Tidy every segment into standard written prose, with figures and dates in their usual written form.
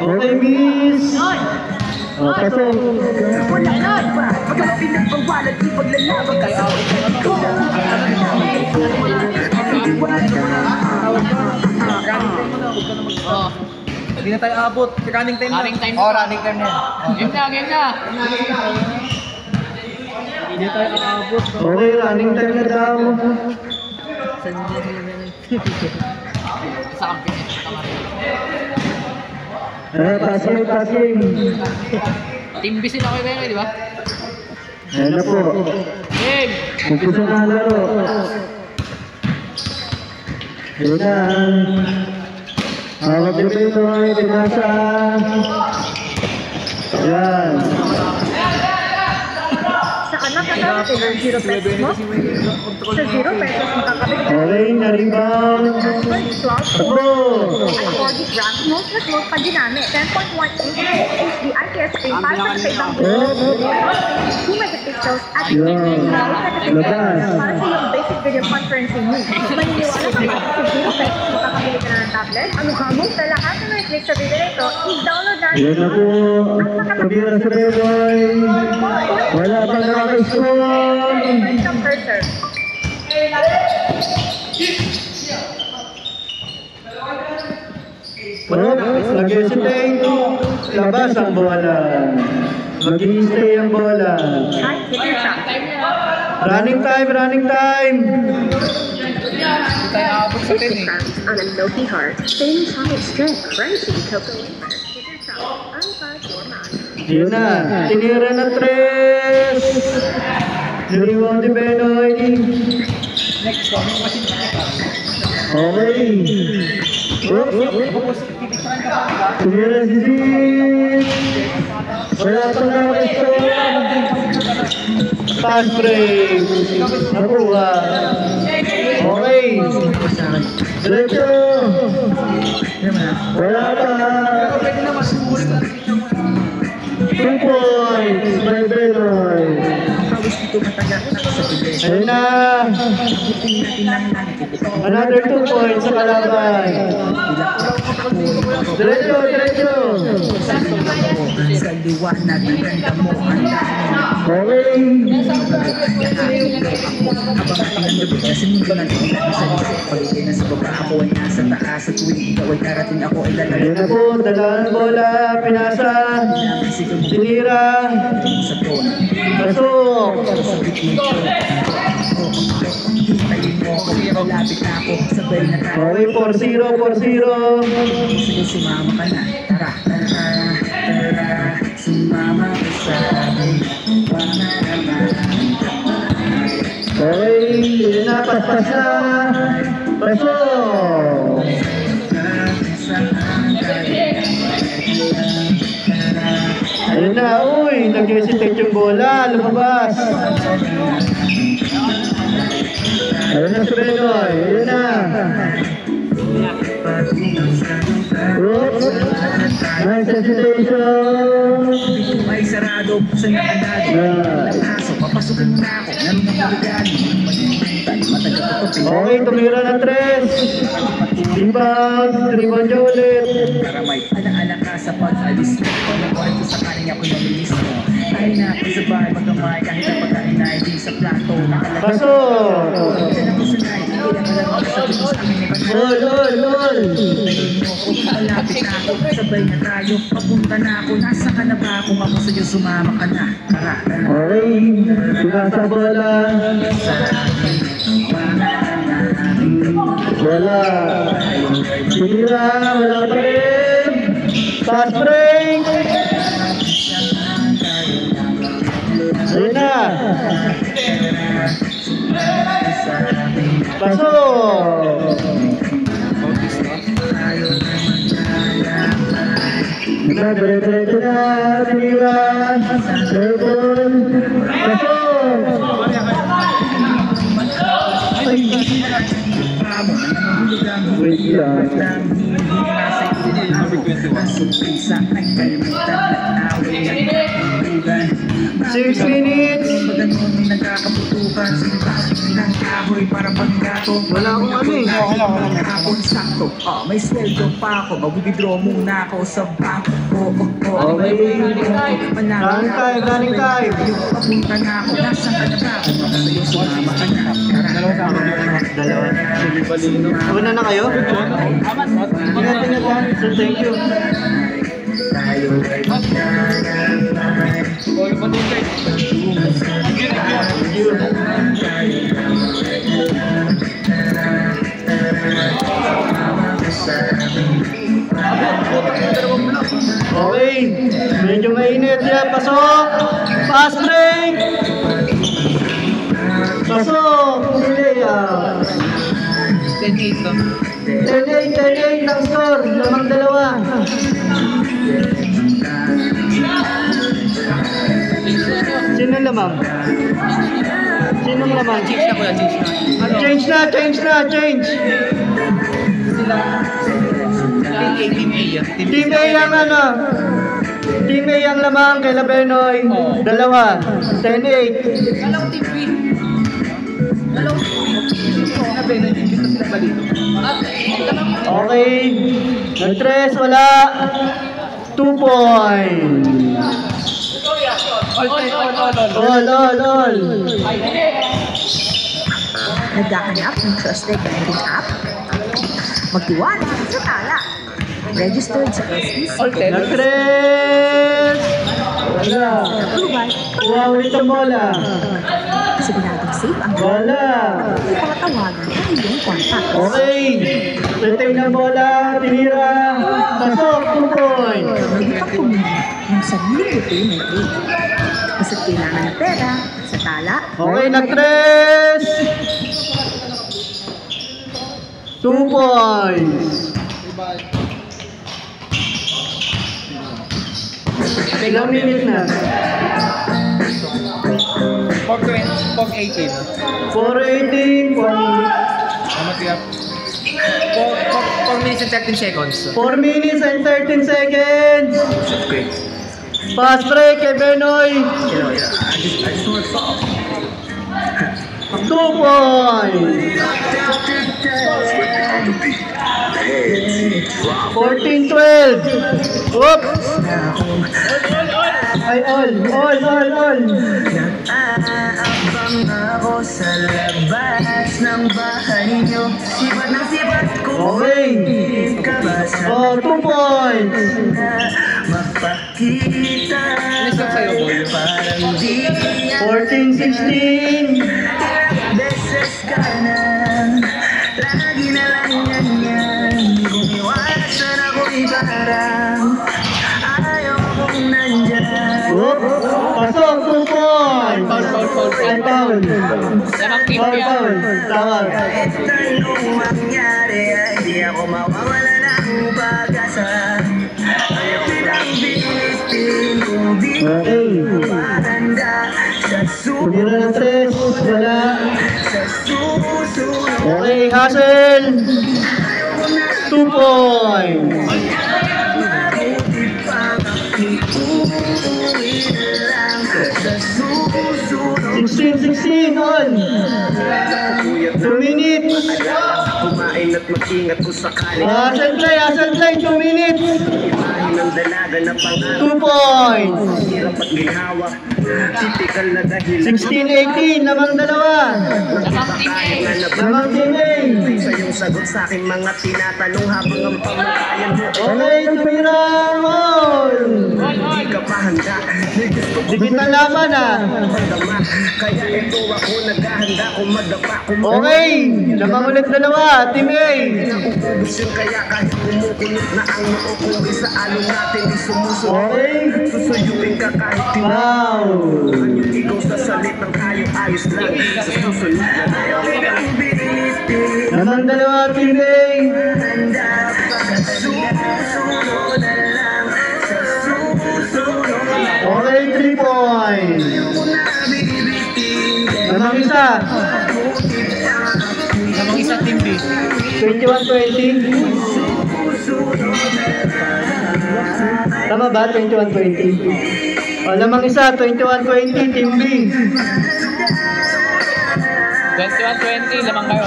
Okay, miss. Oh, pasok. Hindi na tayo abot. Running time na. Running time Oh, running time na. Game na, game na. Hindi tayo abot. Okay, running time na daw. Sa kampiyon. Passing. Team B sila kayo ba, di ba? Ayan na po. Game! Umpisa na ang laro. Ayan na. Hawak yung Pinoy, pinasa. Ayan. Sa anak ka natin ang 0 pesos mo? Sa 0 pesos makakabit ka. Okay, na-rebound. Takbo. At 40 grams, most na smooth pag ginamit. 10.1 HD IPS cream para sa ibang Oh. 2 megapixels at Yan. Labas. para sa iyong basic video conferencing needs. Maniniwala ka ba sa 0 pesos makakabili ka na ng tablet? Ano ka mo? Sa lahat ng may click sa video nito, i-download na. Ayan na po. Pabira sa Pinoy. Wala pang nakaka-score. Isang cursor. Nag-hesitate. Labas ang bola. Mag-i-stay ang bola. Ay, hitter shot. Running time. Hindi tayo abot sa 10 eh. On a milky heart, thin chocolate strip, crunchy cocoa wafer. Hitter shot. Ang format. Yun na. Tinira na 3. Niriwang di Benoy. Next one. Okay. Tinira si Zip. Wala pang nakaka-score. Pass break. Nakuha. Okay. Diretso. Wala pa. 2 points. By Benoy. Ayun na. Another 2 points sa kalaban. Diretso. Sa liwanag ng ganda mo ang Okay. habang ating ang gabi kasi mundo natin sa isip pagiging nasa baba ako ay nasa taas at tuwing ikaw ay darating ako ay Ayun lalagay na po. Dalaan bola. Pinasa. Sinira. sa tono Pasok. sa bitmit ko hintayin mo ako malapit na ako sabay na tayo Okay. 4-0. sige sumama ka na tara sumama ka sa akin wala naman Okay. Yun na. Paspas na. Pasok. Ayun na. Uy. Nag-hesitate yung bola. Lumabas. Ayun na si Benoy. Ayun na. Oops. Nice hesitation. May sarado sa nakadado Pasok, papasukin mo na ako Naroon ang maligani Matagal ko to Okay, tumira ng 3. Rebound niya ulit. Para may alaala ka sa pag-alis mo Panawarin ko sa kanya ko namilis mo Tayo na ako sa bahay Magkamay kahit ang pagkain na hindi sa plato Nakalagay Pasok. Diyan ako sanay Hindi na lang ako sa tutos sa akin Lol. Tayin mo ako Malapit na ako Sabay na tayo Papunta na ako Nasa ka na ba Kung ako sa'yo sumama ka na Tara Okay, pinasa bola. Wala. Sinira, wala pa rin. Fast break. Ayun na. Pasok. Dire-diretso na. Sinira. Rebon. Pasok. Wait lang. Surpresa ay kalimutan at away ng 6 minutes. Pagano'n ay nagkakaputukan Sinta ng kahoy para paggato Wala akong ano eh. Wala. Hapon sakto May sweldo pa ako, mag-withdraw muna ako sa bangko. Okay. Galing tayo. Papunta na ako, nasaan ka na ba? Kung ako sa'yo, sumama ka na. Dalawa. Una na kayo? Ingat yan. So, thank you. Okay, medyo mainit yan. Pasok! Fast break! Pasok! Hindi ah. 10-8 to. 10-8 ang score. Lamang dalawa. Sino lamang? Sino lamang? Change na kuya, change na. Change. Team A yan. Team A ang ano? Team A ang lamang kay Labenoy. Dalawa. 10-8. Alam team B. Alam team B. Dito sila balito. Okay. Nag-tres, wala. 2 points. All. Naghahanap ng trusted gambling app? Magtiwala sa Tala. Registered sa SEC. Nag-tres. Wala. Approval. Huawei ang bola. Siguradong safe ang Wala. ipakatawagan ang iyong contact. Okay. Retain ang bola. Tinira. Pasok. 2 points. Pwede pang pumili ng sariling repayment rate. Basta't kailangan ng pera sa Tala. Okay, nag-tres. 2 points. Ilang minutes na? 4-18. 4:18, 4 minutes. Tama tiyak. 4 minutes and 13 seconds. 4 minutes and 13 seconds. Fast break kay Benoy. 2 points. 14-12. Oops. Ay, all. Nag-aabang ako sa labas ng bahay niyo. Sibat ng sibat ko. Okay. Ka ba sa 2 points. mapakita? Parang di yan. 14-16. Beses ka na, lagi na lang ganyan. Gumiwasan ako'y parang ayaw kong nandyan. Pasok, 2 points. Foul. Lamang team B yan. Foul. Tawag. Kahit anong mangyari ay di ako mawawala ng pag-asa. Ayaw kitang bitin kung di Okay. maganda. Sa Tumira ng 3. Wala. susunod Okay, Hassel. 2 points. mabuti pang iuwi na lang. Sa susunod 16 on. 2 minutes. kumain at mag-ingat kung sakali. Hassel play, 2 minutes. Imahin ng dalaga na pangarap. 2 points. Hirap at ginhawa. Tipikal na dahilan. 16-18, lamang dalawa. Lamang team A. Lamang team A. Sa iyong sagot sa aking mga tinatanong habang ang pamatayan mo. Okay, tumira. All. Hindi ka pa handa. May gusto ko Dikit na laban ah. madama. Kaya ito ako naghahanda kung madapa. Okay, lamang ulit dalawa. Team A. Ubus yun kaya kahit kumukulot na ang noo ko. Sa alon natin di sumusunod. Okay. Susuyuin ka kahit Wow. ikaw sa salitang tayo ayos lang. Sa susunod na tayo ang bilitin. Lamang dalawa, Team A. Handa pa sa susunod na lang. Sa susunod Okay, 3 points. ko na bibitin. Lamang isa. Lamang isa team B. 21-20. Tama ba? 21-20. O, lamang isa. 21-20. Team B. 21-20, lamang kayo.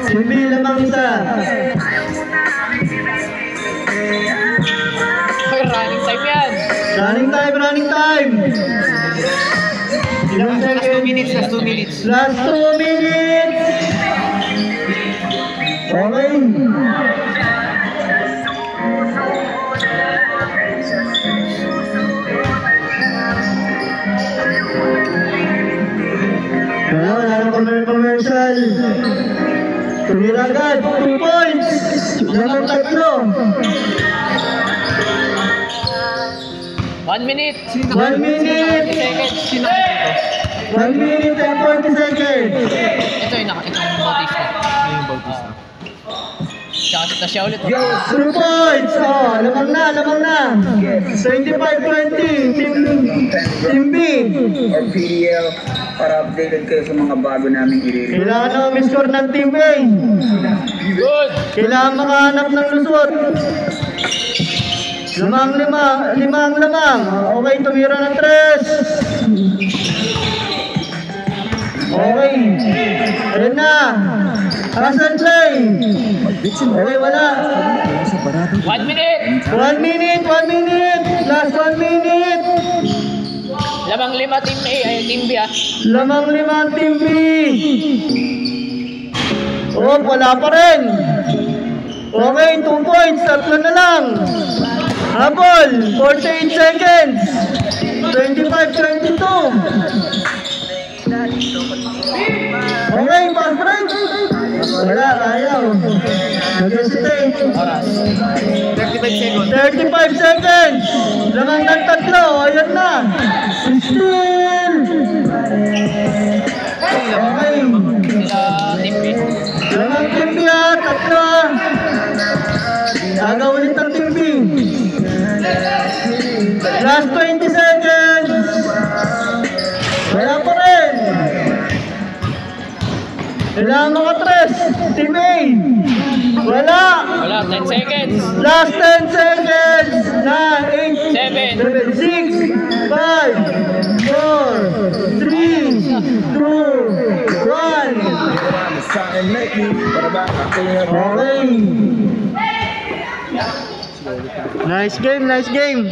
Team B, lamang isa. Running time, running time. Ilang Last 2 seconds? minutes, last 2 minutes. Last 2 minutes. Okay. Wala na commercial. Tumira agad, 2 points. Lamang tatlo. 1 minute. 1 minute. 20 seconds. Sino dito? 1 minute and 40 seconds. Ito yung Bautista. Yung Bautista. Tsaka siya ulit. 2 points. Oh, lamang na. 25-20. Team B. or PDL para updated kayo sa mga bago naming i-release. Kailangan na umiscore ng Team A. Good. Kailangan makahanap ng lusot. Limang lamang. Okay, tumira ng 3. Okay. Ayun na. Hasan Play. Okay, wala. 1 minute. 1 minute. Last 1 minute. Lamang 5 team A, ay team B ah. Lamang 5 Team B. Oh, wala pa rin. Okay, 2 points. 3 na lang. Habol. 48 seconds. 25-22. Okay, fast break. Wala, ayaw. Nag-hesitate. Oras. 35 seconds. 35 seconds. Lamang ng 3. Ayan na. Still. Okay. Sila team B. Lamang Team B ha. 3. Aga ulit ang Team B. Last 20 seconds. Wala pa rin. Kailangan mga 3. Team A. Wala. Wala, 10 seconds. Last 10 seconds. 9, 8, 7. 7, 6, 5, 4, 3, 2, 1. Okay. Nice game.